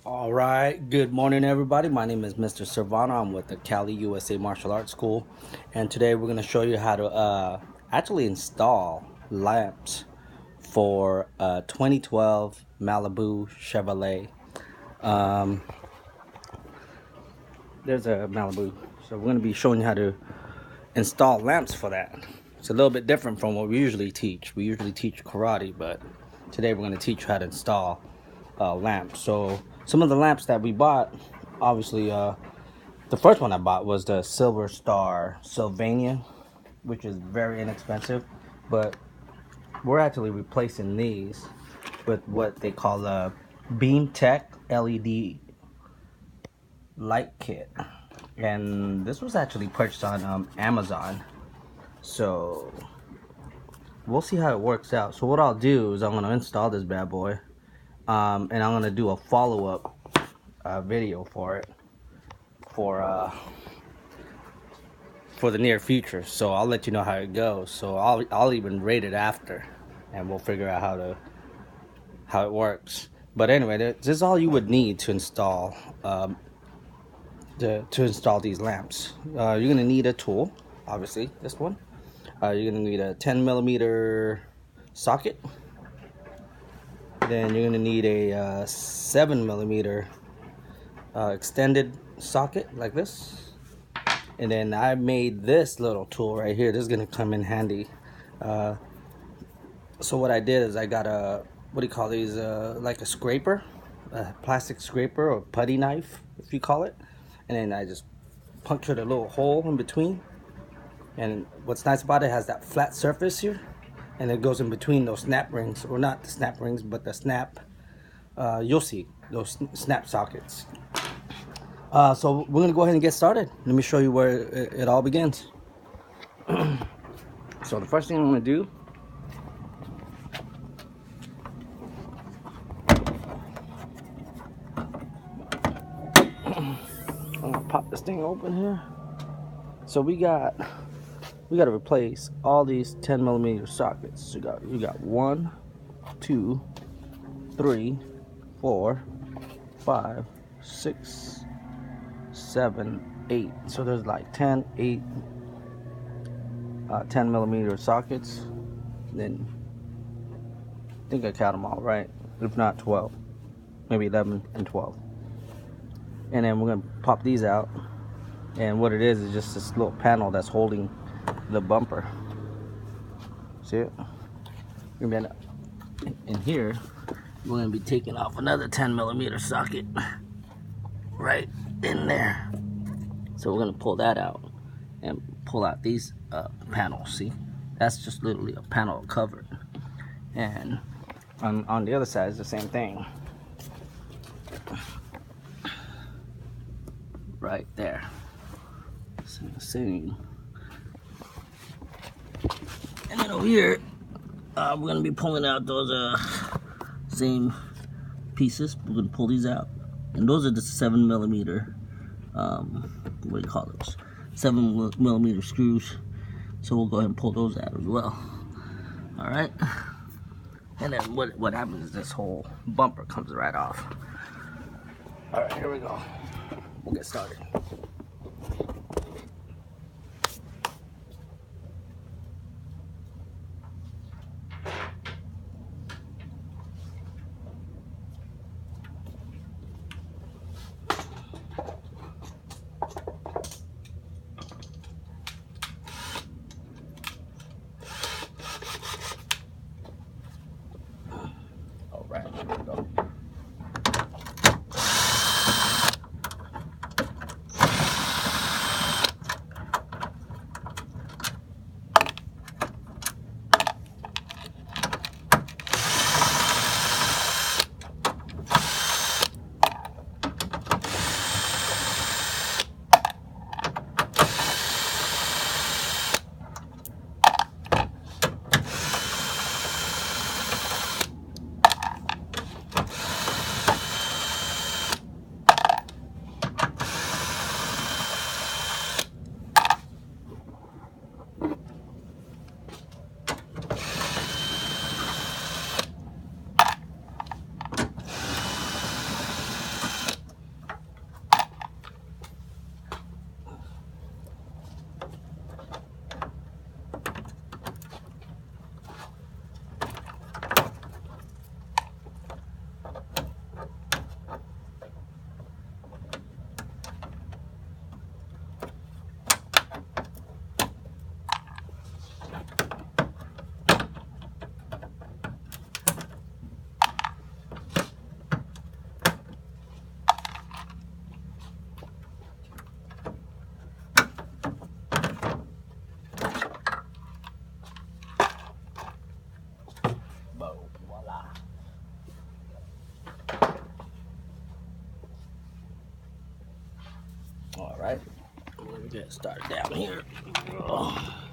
All right, good morning, everybody. My name is Mr. Servano. I'm with the Cali USA Martial Arts School, and today we're going to show you how to actually install lamps for a 2012 Malibu Chevrolet. There's a Malibu, so we're going to be showing you how to install lamps for that. It's a little bit different from what we usually teach. We usually teach karate, but today we're going to teach you how to install lamps. So some of the lamps that we bought, obviously, the first one I bought was the Silver Star Sylvania, which is very inexpensive, but we're actually replacing these with what they call a Beam Tech LED light kit, and this was actually purchased on Amazon. So we'll see how it works out. So what I'll do is I'm going to install this bad boy, and I'm going to do a follow-up video for it for the near future. So I'll let you know how it goes. So I'll even rate it after, and we'll figure out how it works. But anyway, this is all you would need to install these lamps. You're gonna need a tool, obviously this one. You're gonna need a 10mm socket. Then you're gonna need a 7mm extended socket like this. And then I made this little tool right here. This is gonna come in handy. So what I did is I got a, what do you call these, like a scraper, a plastic scraper or putty knife, if you call it. And then I just punctured a little hole in between. And what's nice about it has that flat surface here, and it goes in between those snap rings, or not the snap rings, but the snap, you'll see those snap sockets. So we're gonna go ahead and get started. Let me show you where it all begins. So the first thing I'm gonna do, I'm gonna pop this thing open here. So we got to replace all these 10mm sockets. So you got 1, 2, 3, 4, 5, 6, 7, 8. So there's like 8 10mm sockets. Then I think I count them all right. If not 12, maybe 11 and 12. And then we're gonna pop these out. And what it is just this little panel that's holding the bumper. See it? And then in here, we're gonna be taking off another 10mm socket right in there. So we're gonna pull that out and pull out these panels. See, that's just literally a panel covered. And on the other side is the same thing, right there. Same. And then over here, we're gonna be pulling out those same pieces. We're gonna pull these out, and those are the 7mm. What do you call those? 7mm screws. So we'll go ahead and pull those out as well. All right. And then what happens is this whole bumper comes right off. All right, here we go. We'll get started. All right, here we go. right? I'm gonna get started down here. Oh.